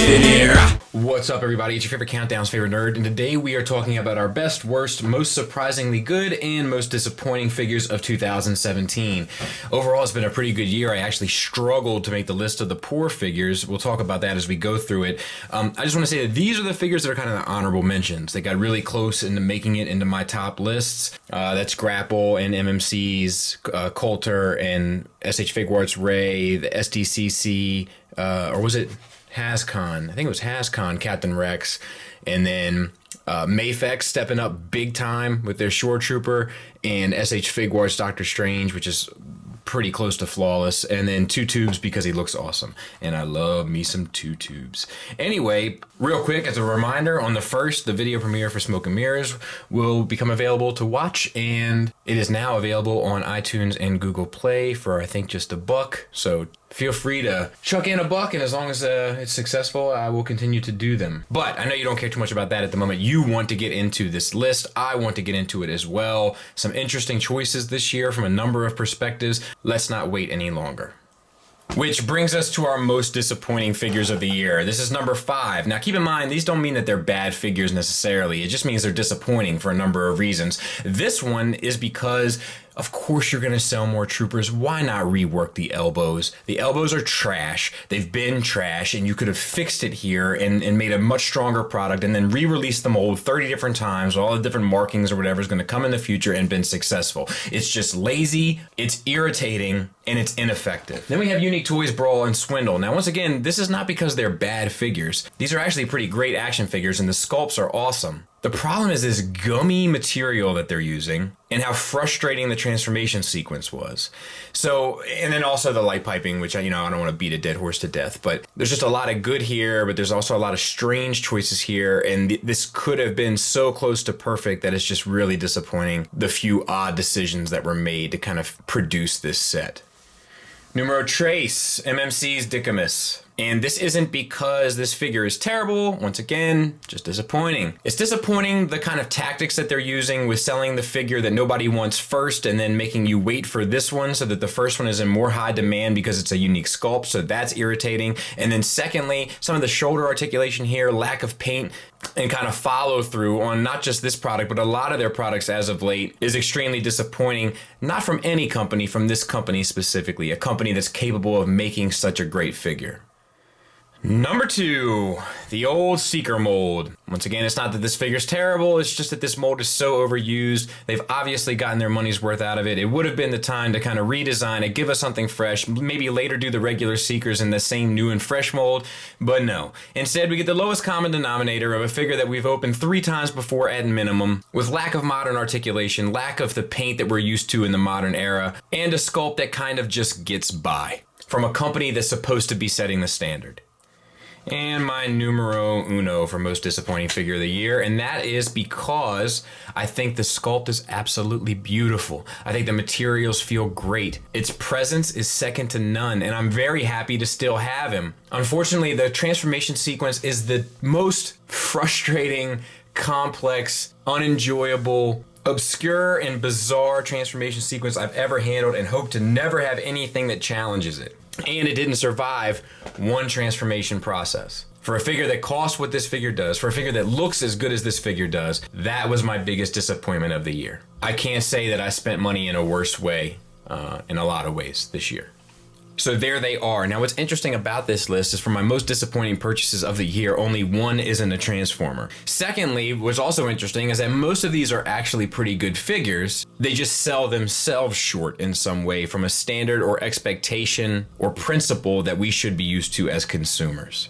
get in here. What's up, everybody? It's your favorite Countdown's favorite nerd, and today we are talking about our best, worst, most surprisingly good, and most disappointing figures of 2017. Overall, it's been a pretty good year. I actually struggled to make the list of the poor figures. We'll talk about that as we go through it. I just want to say that these are the figures that are kind of the honorable mentions. They got really close into making it into my top lists. That's Grapple and MMC's Coulter and SH Figuarts Ray, the SDCC, or was it Hascon? I think it was Hascon, Captain Rex, and then Mafex stepping up big time with their Shore Trooper, and SH Figuarts Doctor Strange, which is pretty close to flawless, and then Two Tubes because he looks awesome, and I love me some Two Tubes. Anyway, real quick, as a reminder, on the 1st, the video premiere for Smoke and Mirrors will become available to watch, and it is now available on iTunes and Google Play for, I think, just $1. So feel free to chuck in $1, and as long as it's successful, I will continue to do them. But I know you don't care too much about that at the moment. You want to get into this list. I want to get into it as well. Some interesting choices this year from a number of perspectives. Let's not wait any longer. Which brings us to our most disappointing figures of the year. This is number 5. Now keep in mind, these don't mean that they're bad figures necessarily. It just means they're disappointing for a number of reasons. This one is because, of course, you're going to sell more troopers. Why not rework the elbows? The elbows are trash. They've been trash, and you could have fixed it here and made a much stronger product and then re-released the mold 30 different times. All the different markings or whatever is going to come in the future and been successful. It's just lazy, it's irritating, and it's ineffective. Then we have Unique Toys, Brawl, and Swindle. Now, once again, this is not because they're bad figures. These are actually pretty great action figures, and the sculpts are awesome. The problem is this gummy material that they're using and how frustrating the transformation sequence was. So, and then also the light piping, which I don't want to beat a dead horse to death, but there's just a lot of good here, but there's also a lot of strange choices here, and this could have been so close to perfect that it's just really disappointing, the few odd decisions that were made to kind of produce this set. Numero Trace, MMC's Dicamus. And this isn't because this figure is terrible. Once again, just disappointing. It's disappointing the kind of tactics that they're using with selling the figure that nobody wants first and then making you wait for this one so that the first one is in more high demand because it's a unique sculpt, so that's irritating. And then secondly, some of the shoulder articulation here, lack of paint, and kind of follow through on not just this product, but a lot of their products as of late is extremely disappointing. Not from any company, from this company specifically, a company that's capable of making such a great figure. Number 2, the old Seeker mold. Once again, it's not that this figure's terrible, it's just that this mold is so overused. They've obviously gotten their money's worth out of it. It would have been the time to kind of redesign it, give us something fresh, maybe later do the regular Seekers in the same new and fresh mold, but no. Instead, we get the lowest common denominator of a figure that we've opened 3 times before at minimum, with lack of modern articulation, lack of the paint that we're used to in the modern era, and a sculpt that kind of just gets by, from a company that's supposed to be setting the standard. And my numero uno for most disappointing figure of the year, and that is because I think the sculpt is absolutely beautiful. I think the materials feel great. Its presence is second to none, and I'm very happy to still have him. Unfortunately, the transformation sequence is the most frustrating, complex, unenjoyable, obscure, and bizarre transformation sequence I've ever handled, and hope to never have anything that challenges it. And it didn't survive one transformation process. For a figure that costs what this figure does, for a figure that looks as good as this figure does, that was my biggest disappointment of the year. I can't say that I spent money in a worse way, in a lot of ways this year. So there they are. Now what's interesting about this list is for my most disappointing purchases of the year, only one isn't a Transformer. Secondly, what's also interesting is that most of these are actually pretty good figures. They just sell themselves short in some way from a standard or expectation or principle that we should be used to as consumers.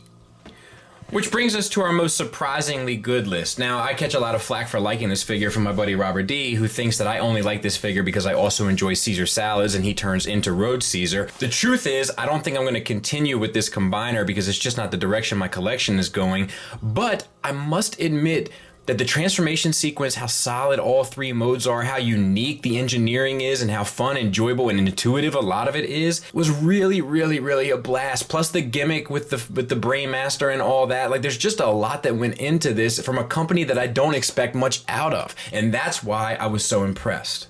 Which brings us to our most surprisingly good list. Now, I catch a lot of flack for liking this figure from my buddy Robert D, who thinks that I only like this figure because I also enjoy Caesar salads and he turns into Rhodes Caesar. The truth is, I don't think I'm going to continue with this combiner because it's just not the direction my collection is going. But I must admit that the transformation sequence, how solid all 3 modes are, how unique the engineering is, and how fun, enjoyable, and intuitive a lot of it is, was really, really, really a blast. Plus the gimmick with the Brainmaster and all that. Like, there's just a lot that went into this from a company that I don't expect much out of. And that's why I was so impressed.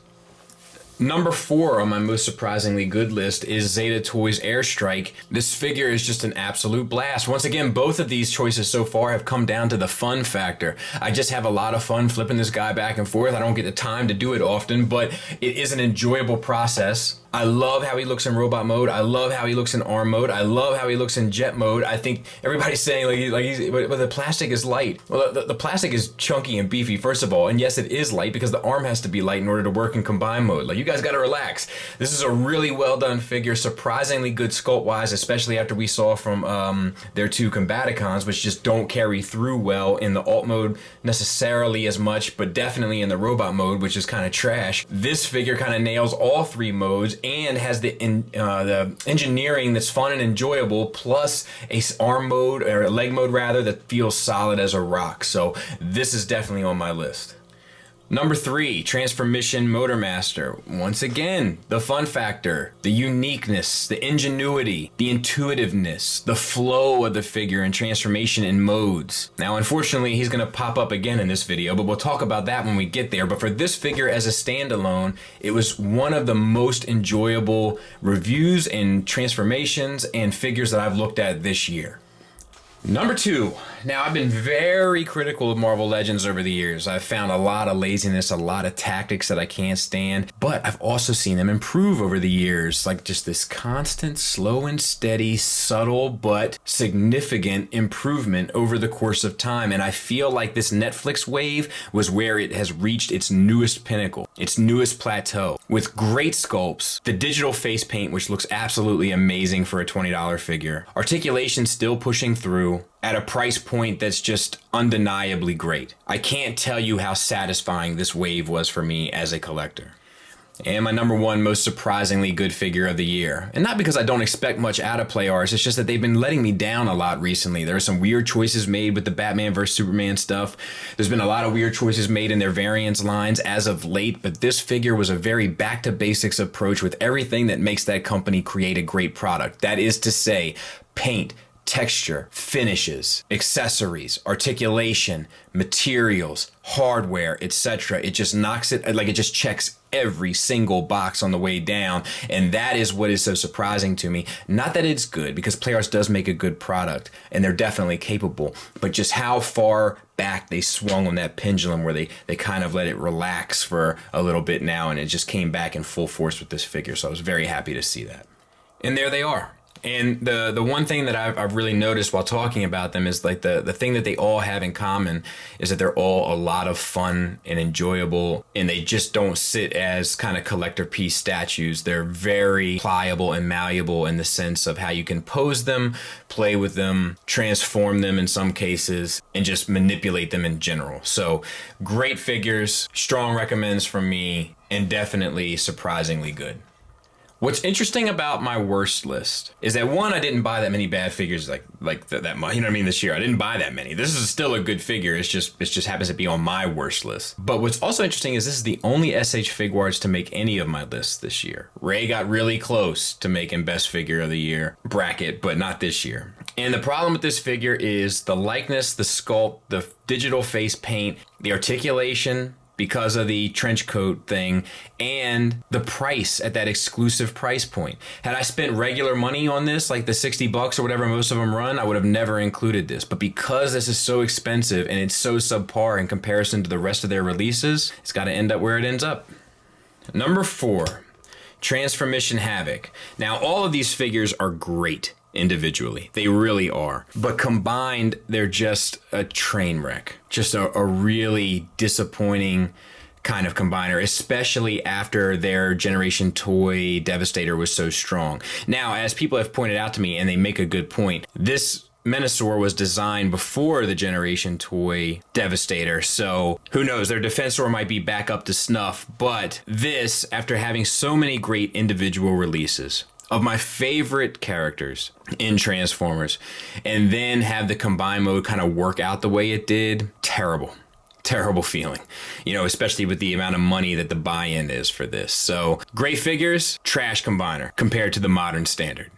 Number 4 on my most surprisingly good list is Zeta Toys Airstrike. This figure is just an absolute blast. Once again, both of these choices so far have come down to the fun factor. I just have a lot of fun flipping this guy back and forth. I don't get the time to do it often, but it is an enjoyable process. I love how he looks in robot mode. I love how he looks in arm mode. I love how he looks in jet mode. I think everybody's saying but the plastic is light. Well, the plastic is chunky and beefy, first of all, and yes, it is light because the arm has to be light in order to work in combine mode. Like, you guys got to relax. This is a really well done figure, surprisingly good sculpt wise, especially after we saw from their 2 Combaticons, which just don't carry through well in the alt mode necessarily as much, but definitely in the robot mode, which is kind of trash. This figure kind of nails all 3 modes and has the engineering that's fun and enjoyable, plus a arm mode, or a leg mode rather, that feels solid as a rock. So this is definitely on my list. Number 3, Transformission Motormaster. Once again, the fun factor, the uniqueness, the ingenuity, the intuitiveness, the flow of the figure and transformation in modes. Now, unfortunately, he's going to pop up again in this video, but we'll talk about that when we get there. But for this figure as a standalone, it was one of the most enjoyable reviews and transformations and figures that I've looked at this year. Number 2. Now, I've been very critical of Marvel Legends over the years. I've found a lot of laziness, a lot of tactics that I can't stand, but I've also seen them improve over the years. Like, just this constant, slow and steady, subtle, but significant improvement over the course of time. And I feel like this Netflix wave was where it has reached its newest pinnacle, its newest plateau, with great sculpts, the digital face paint, which looks absolutely amazing for a $20 figure, articulation still pushing through, at a price point that's just undeniably great. I can't tell you how satisfying this wave was for me as a collector. And my number 1 most surprisingly good figure of the year. And not because I don't expect much out of Play Arts, it's just that they've been letting me down a lot recently. There are some weird choices made with the Batman vs Superman stuff. There's been a lot of weird choices made in their variants lines as of late, but this figure was a very back to basics approach with everything that makes that company create a great product. That is to say, paint, texture, finishes, accessories, articulation, materials, hardware, etc. It just knocks it, like, it just checks every single box on the way down, and that is what is so surprising to me. Not that it's good, because PlayArts does make a good product, and they're definitely capable, but just how far back they swung on that pendulum where they kind of let it relax for a little bit now, and it just came back in full force with this figure, so I was very happy to see that. And there they are. And the one thing that I've really noticed while talking about them is, like, the thing that they all have in common is that they're all a lot of fun and enjoyable, and they just don't sit as kind of collector piece statues. They're very pliable and malleable in the sense of how you can pose them, play with them, transform them in some cases, and just manipulate them in general. So great figures, strong recommends from me, and definitely surprisingly good. What's interesting about my worst list is that, one, I didn't buy that many bad figures that much. You know what I mean? This year, I didn't buy that many. This is still a good figure. It just happens to be on my worst list. But what's also interesting is this is the only SH Figuarts to make any of my lists this year. Ray got really close to making best figure of the year bracket, but not this year. And the problem with this figure is the likeness, the sculpt, the digital face paint, the articulation, because of the trench coat thing, and the price at that exclusive price point. Had I spent regular money on this, like the $60 or whatever most of them run, I would have never included this. But because this is so expensive and it's so subpar in comparison to the rest of their releases, it's got to end up where it ends up. Number 4, Transformission Havoc. Now, all of these figures are great individually. They really are. But combined, they're just a train wreck. Just a really disappointing kind of combiner, especially after their Generation Toy Devastator was so strong. Now, as people have pointed out to me, and they make a good point, this Menasor was designed before the Generation Toy Devastator, so who knows, their Defensor might be back up to snuff, but this, after having so many great individual releases of my favorite characters in Transformers, and then have the combine mode kind of work out the way it did, terrible feeling, you know, especially with the amount of money that the buy-in is for this. So great figures, trash combiner compared to the modern standard.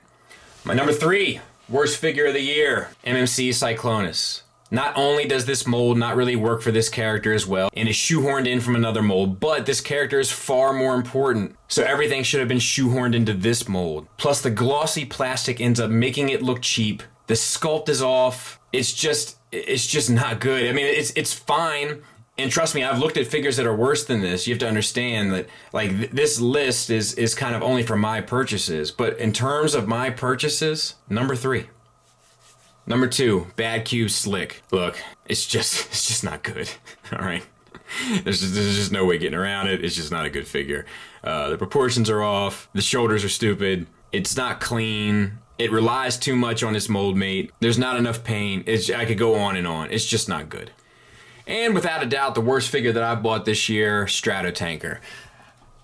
My number 3 worst figure of the year, Nmc Cyclonus. Not only does this mold not really work for this character as well, and is shoehorned in from another mold, but this character is far more important. So everything should have been shoehorned into this mold. Plus the glossy plastic ends up making it look cheap. The sculpt is off. It's just not good. I mean, it's fine. And trust me, I've looked at figures that are worse than this. You have to understand that, like, this list is kind of only for my purchases. But in terms of my purchases, number 3. Number 2, Bad Cube Slick. Look, it's just not good. All right. There's just no way getting around it. It's just not a good figure. The proportions are off. The shoulders are stupid. It's not clean. It relies too much on its mold mate. There's not enough paint. I could go on and on. It's just not good. And without a doubt, the worst figure that I bought this year, Stratotanker.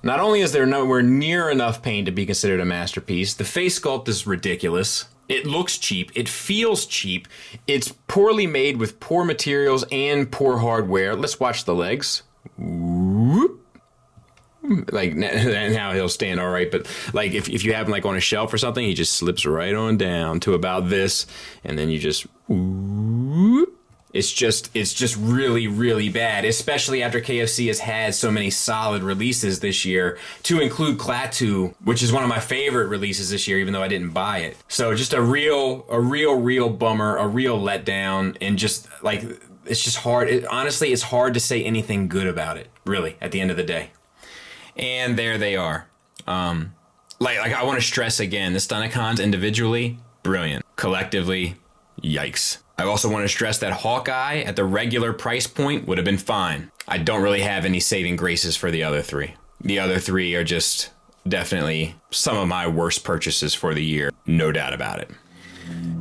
Not only is there nowhere near enough paint to be considered a masterpiece, the face sculpt is ridiculous. It looks cheap. It feels cheap. It's poorly made with poor materials and poor hardware. Let's watch the legs. Whoop. Like, now he'll stand all right, but like if you have him like on a shelf or something, he just slips right on down to about this, and then you just whoop. It's just really, really bad, especially after KFC has had so many solid releases this year, to include Klaatu, which is one of my favorite releases this year, even though I didn't buy it. So just a real bummer, a real letdown, and just like, it's just hard. Honestly, it's hard to say anything good about it, really, at the end of the day. And there they are. Like I want to stress again, the Stunticons individually, brilliant. Collectively, yikes. I also want to stress that Hawkeye at the regular price point would have been fine. I don't really have any saving graces for the other 3. The other 3 are just definitely some of my worst purchases for the year. No doubt about it.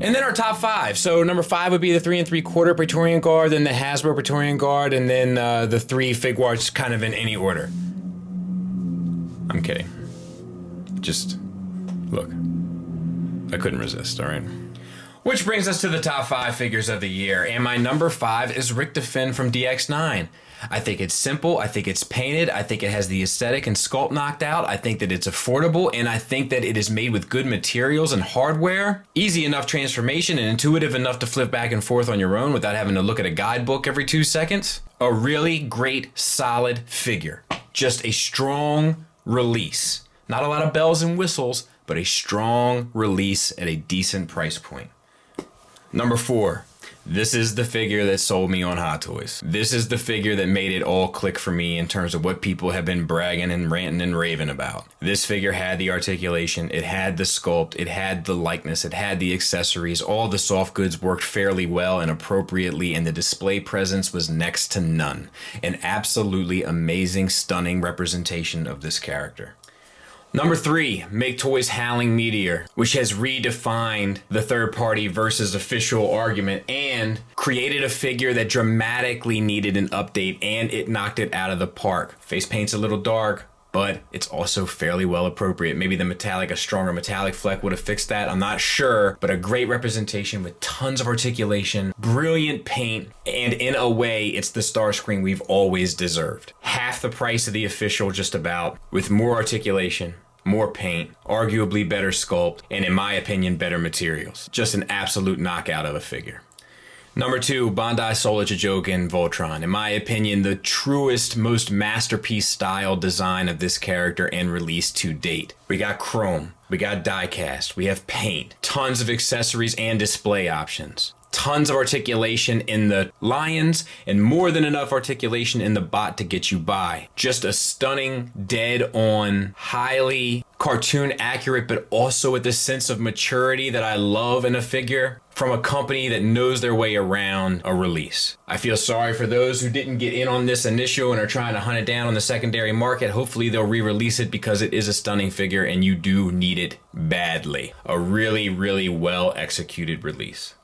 And then our top 5. So number 5 would be the 3 3/4 Praetorian Guard, then the Hasbro Praetorian Guard, and then the 3 Figuarts kind of in any order. I'm kidding. Just look. I couldn't resist, all right? Which brings us to the top 5 figures of the year, and my number 5 is Rick Defend from DX9. I think it's simple, I think it's painted, I think it has the aesthetic and sculpt knocked out, I think that it's affordable, and I think that it is made with good materials and hardware. Easy enough transformation and intuitive enough to flip back and forth on your own without having to look at a guidebook every 2 seconds. A really great, solid figure. Just a strong release. Not a lot of bells and whistles, but a strong release at a decent price point. Number 4, this is the figure that sold me on Hot Toys. This is the figure that made it all click for me in terms of what people have been bragging and ranting and raving about. This figure had the articulation, it had the sculpt, it had the likeness, it had the accessories, all the soft goods worked fairly well and appropriately, and the display presence was next to none. An absolutely amazing, stunning representation of this character. Number 3, Make Toys Howling Meteor, which has redefined the third-party versus official argument and created a figure that dramatically needed an update, and it knocked it out of the park. Face paint's a little dark, but it's also fairly well appropriate. Maybe a stronger metallic fleck would have fixed that, I'm not sure, but a great representation with tons of articulation, brilliant paint, and in a way, it's the Starscream we've always deserved. Half the price of the official, just about, with more articulation, more paint, arguably better sculpt, and in my opinion, better materials. Just an absolute knockout of a figure. Number 2, Bandai Solar Jojoken Voltron. In my opinion, the truest, most masterpiece style design of this character and release to date. We got chrome, we got diecast, we have paint, tons of accessories and display options. Tons of articulation in the lions, and more than enough articulation in the bot to get you by. Just a stunning, dead-on, highly cartoon accurate, but also with the sense of maturity that I love in a figure from a company that knows their way around a release. I feel sorry for those who didn't get in on this initial and are trying to hunt it down on the secondary market. Hopefully they'll re-release it because it is a stunning figure and you do need it badly. A really, really well-executed release.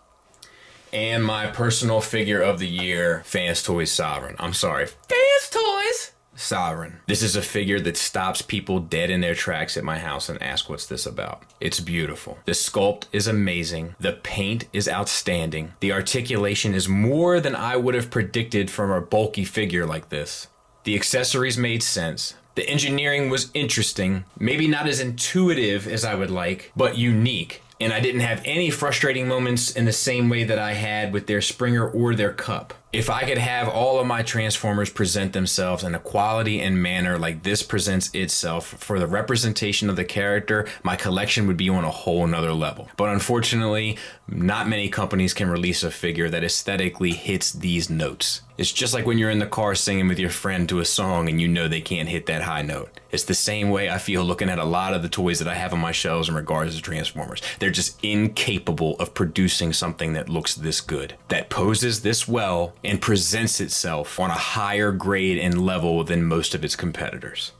And my personal figure of the year, Fans Toys Sovereign. I'm sorry, Fans Toys Sovereign. This is a figure that stops people dead in their tracks at my house and ask what's this about. It's beautiful. The sculpt is amazing. The paint is outstanding. The articulation is more than I would have predicted from a bulky figure like this. The accessories made sense. The engineering was interesting, maybe not as intuitive as I would like, but unique. And I didn't have any frustrating moments in the same way that I had with their Springer or their Cup. If I could have all of my Transformers present themselves in a quality and manner like this presents itself for the representation of the character, my collection would be on a whole nother level. But unfortunately, not many companies can release a figure that aesthetically hits these notes. It's just like when you're in the car singing with your friend to a song and you know they can't hit that high note. It's the same way I feel looking at a lot of the toys that I have on my shelves in regards to Transformers. They're just incapable of producing something that looks this good, that poses this well, and presents itself on a higher grade and level than most of its competitors.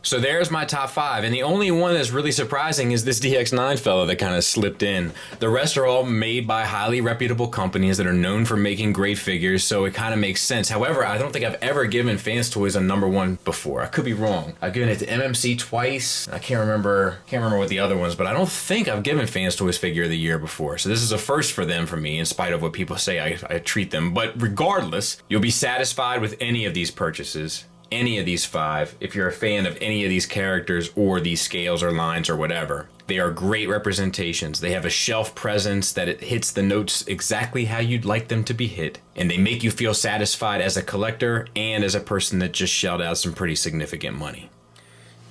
So there's my top 5, and the only one that's really surprising is this DX9 fella that kind of slipped in. The rest are all made by highly reputable companies that are known for making great figures, so it kind of makes sense. However, I don't think I've ever given Fans Toys a #1 before. I could be wrong. I've given it to MMC twice. I can't remember what the other ones, but I don't think I've given Fans Toys Figure of the Year before. So this is a first for them for me, in spite of what people say I treat them. But regardless, you'll be satisfied with any of these purchases. Any of these 5, if you're a fan of any of these characters or these scales or lines or whatever. They are great representations. They have a shelf presence that it hits the notes exactly how you'd like them to be hit. And they make you feel satisfied as a collector and as a person that just shelled out some pretty significant money.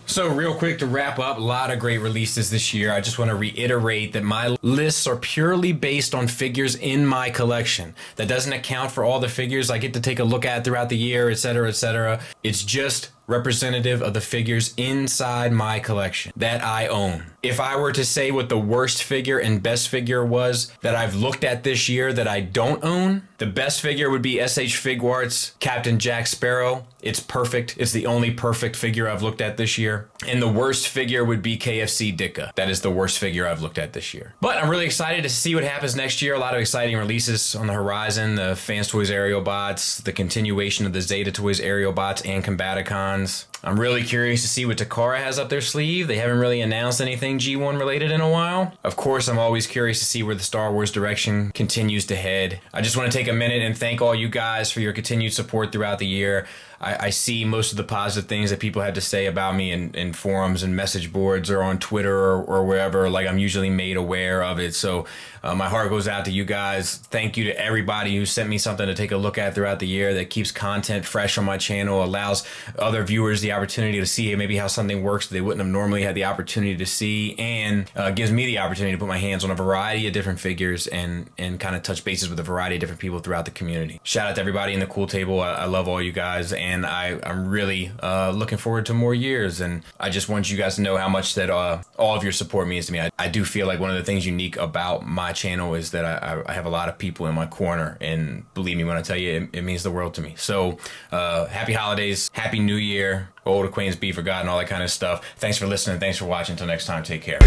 So real quick to wrap up, a lot of great releases this year. I just want to reiterate that my lists are purely based on figures in my collection. That doesn't account for all the figures I get to take a look at throughout the year, etc., etc. It's just representative of the figures inside my collection that I own. If I were to say what the worst figure and best figure was that I've looked at this year that I don't own, the best figure would be SH Figuarts Captain Jack Sparrow. It's perfect. It's the only perfect figure I've looked at this year. And the worst figure would be KFC Dicka. That is the worst figure I've looked at this year. But I'm really excited to see what happens next year. A lot of exciting releases on the horizon. The Fans Toys Aerial Bots, the continuation of the Zeta Toys Aerial Bots and Combaticons. I'm really curious to see what Takara has up their sleeve. They haven't really announced anything G1 related in a while. Of course, I'm always curious to see where the Star Wars direction continues to head. I just want to take a minute and thank all you guys for your continued support throughout the year. I see most of the positive things that people had to say about me in forums and message boards or on Twitter or wherever. Like, I'm usually made aware of it. So my heart goes out to you guys. Thank you to everybody who sent me something to take a look at throughout the year that keeps content fresh on my channel, allows other viewers the opportunity to see maybe how something works that they wouldn't have normally had the opportunity to see, and gives me the opportunity to put my hands on a variety of different figures and kind of touch bases with a variety of different people throughout the community. Shout out to everybody in the Cool Table. I love all you guys. And I'm really looking forward to more years, and I just want you guys to know how much that all of your support means to me. I do feel like one of the things unique about my channel is that I have a lot of people in my corner, and believe me when I tell you, it means the world to me. So happy holidays, happy new year, old acquaintance be forgotten, all that kind of stuff. Thanks for listening, thanks for watching. Until next time, take care.